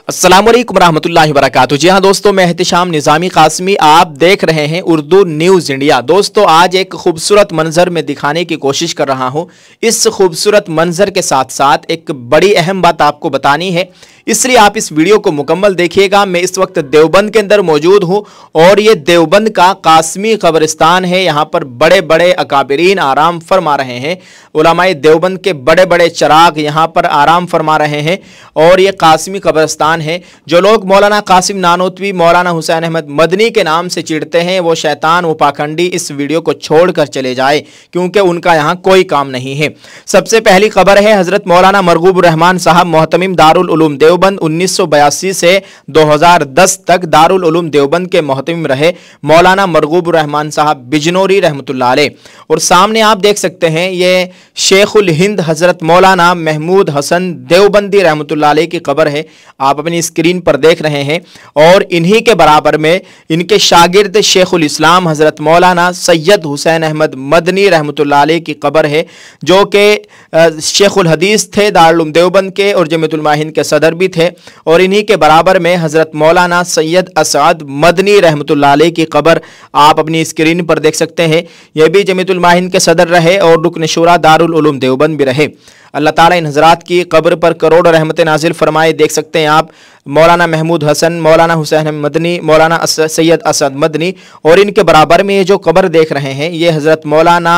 अस्सलामुअलैकुम रहमतुल्लाहि वबरकातुहू। जी हाँ दोस्तों, मैं एहतिशाम निज़ामी कासमी, आप देख रहे हैं उर्दू न्यूज़ इंडिया। दोस्तों आज एक खूबसूरत मंजर में दिखाने की कोशिश कर रहा हूँ। इस खूबसूरत मंजर के साथ साथ एक बड़ी अहम बात आपको बतानी है, इसलिए आप इस वीडियो को मुकम्मल देखिएगा। मैं इस वक्त देवबंद के अंदर मौजूद हूँ और ये देवबंद का कासमी कब्रिस्तान है। यहाँ पर बड़े बड़े अकाबिरीन आराम फरमा रहे हैं। उलमाए देवबंद के बड़े बड़े चराग यहाँ पर आराम फरमा रहे हैं और ये कासमी कब्रिस्तान है। जो लोग मौलाना कासिम नानोतवी, मौलाना हुसैन अहमद मदनी के नाम से चिढ़ते हैं, वो शैतान, वो पाखंडी इस वीडियो को छोड़कर चले जाए, क्योंकि उनका यहाँ कोई काम नहीं है। सबसे पहली खबर है, हजरत मौलाना मरगूब रहमान साहब मोहतमिम दारुल उलूम देवबंद 1982 से 2010 तक दारुल उलूम देवबंद के मोहतमिम रहे मौलाना मरगूब रहमान साहब बिजनौरी रहमतुल्लाह अलैह। और सामने आप देख सकते हैं ये शेखुल हिंद हजरत मौलाना महमूद हसन देवबंदी रहमतुल्लाह अलैह की कब्र है, आप अपनी स्क्रीन पर देख रहे हैं। और इन्हीं के बराबर में इनके शागिर्द शेखुल इस्लाम हजरत मौलाना सैयद हुसैन अहमद मदनी रहमतुल्लाह अलैह की कब्र है, जो कि शेखुल हदीस थे दारुल उलूम देवबंद के और जमीयतुल माहिन के सदर भी थे। और इन्हीं के बराबर में हजरत मौलाना सैयद असअद मदनी रहमतुल्लाह अलैह की कब्र आप अपनी स्क्रीन पर देख सकते हैं। यह भी जमीयतुल माहिन के सदर रहे और रुकन शुरा दारुल उलूम देवबंद भी रहे। अल्लाह ताला इन हजरात की कब्र पर करोड़ों रहमतें नाजिल फरमाए। देख सकते हैं आप मौलाना महमूद हसन, मौलाना हुसैन मदनी, मौलाना सैयद असद मदनी, और इनके बराबर में ये जो कब्र देख रहे हैं ये हज़रत मौलाना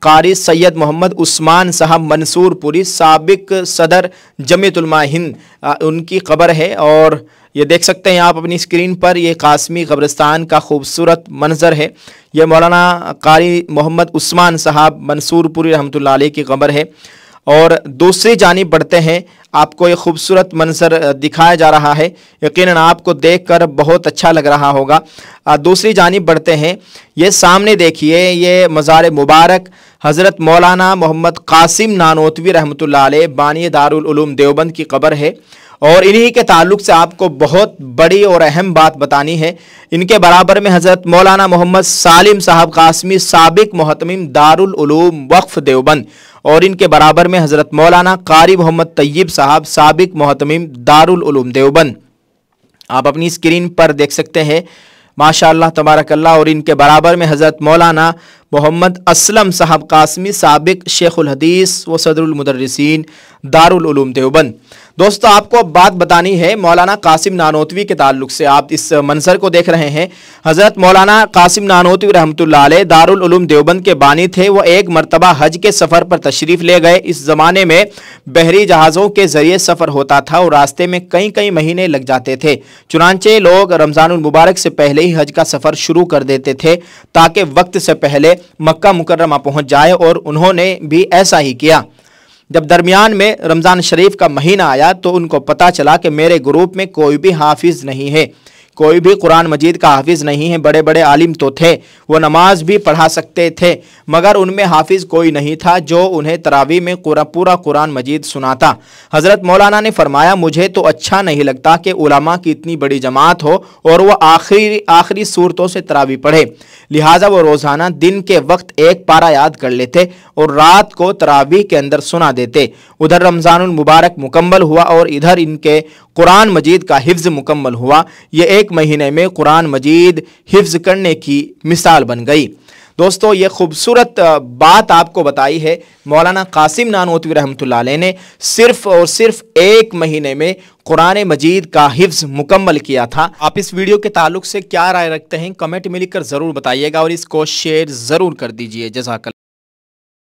कारी सैयद मोहम्मद उस्मान साहब मंसूरपुरी साबिक सदर जमीयतुल माहिन, उनकी कब्र है। और ये देख सकते हैं आप अपनी स्क्रीन पर, ये कासमी कब्रिस्तान का खूबसूरत मंजर है। ये मौलाना कारी मोहम्मद उस्मान साहब मंसूरपुरी रहमतुल्लाह अलैह की कब्र है। और दूसरी जानिब बढ़ते हैं, आपको ये खूबसूरत मंजर दिखाया जा रहा है, यकीनन आपको देखकर बहुत अच्छा लग रहा होगा। दूसरी जानिब बढ़ते हैं, ये सामने देखिए, ये मज़ार मुबारक हज़रत मौलाना मोहम्मद कासिम नानोतवी रहमतुल्लाह अलैह बानी दारुल उलूम देवबंद की कब्र है। और इन्हीं के ताल्लुक से आपको बहुत बड़ी और अहम बात बतानी है। इनके बराबर में हज़रत मौलाना मोहम्मद सालिम साहब कासमी साबिक मोहतमिम दारुल उलूम वक्फ देवबंद, और इनके बराबर में हज़रत मौलाना कारी मोहम्मद तैयब साहब साबिक मोहतमिम दारुल उलूम देवबंद, आप अपनी स्क्रीन पर देख सकते हैं माशाअल्लाह तबारकल्लाह। और इनके बराबर में हज़रत मौलाना मोहम्मद असलम साहब कासमी साबिक शेखुल हदीस व सदरुल मुदर्रिसीन दारुल उलूम देवबंद। दोस्तों आपको अब बात बतानी है मौलाना कासिम नानोतवी के ताल्लुक से। आप इस मंजर को देख रहे हैं, हज़रत मौलाना कासिम नानोतवी रहमतुल्लाह अलैह दारुल उलूम देवबंद के बानी थे। वो एक मरतबा हज के सफ़र पर तशरीफ़ ले गए। इस ज़माने में बहरी जहाज़ों के ज़रिए सफ़र होता था और रास्ते में कई कई महीने लग जाते थे। चुनांचे लोग रमज़ानुल मुबारक से पहले ही हज का सफ़र शुरू कर देते थे ताकि वक्त से पहले मक्का मुकर्रमा पहुँच जाए, और उन्होंने भी ऐसा ही किया। जब दरमियान में रमज़ान शरीफ का महीना आया तो उनको पता चला कि मेरे ग्रुप में कोई भी हाफिज़ नहीं है, कोई भी कुरान मजीद का हाफिज़ नहीं है। बड़े बड़े आलिम तो थे, वो नमाज भी पढ़ा सकते थे, मगर उनमें हाफिज़ कोई नहीं था जो उन्हें तरावी में पूरा कुरान मजीद सुनाता। हज़रत मौलाना ने फरमाया, मुझे तो अच्छा नहीं लगता कि उलमा की इतनी बड़ी जमात हो और वह आखिरी सूरतों से तरावी पढ़े, लिहाजा वो रोज़ाना दिन के वक्त एक पारा याद कर लेते और रात को तरावी के अंदर सुना देते। उधर रमज़ानुल मुबारक मुकम्मल हुआ और इधर इनके कुरान मजीद का हिफ्ज़ मुकम्मल हुआ। ये एक महीने में कुरान मजीद हिफ्ज़ करने की मिसाल बन गई। दोस्तों ये खूबसूरत बात आपको बताई है मौलाना कासिम नानोतवी रहमतुल्लाह अलैह ने सिर्फ और सिर्फ एक महीने में कुरान मजीद का हिफ्ज़ मुकम्मल किया था। आप इस वीडियो के ताल्लुक से क्या राय रखते हैं, कमेंट में लिखकर ज़रूर बताइएगा और इसको शेयर ज़रूर कर दीजिए। जज़ाकल्लाह।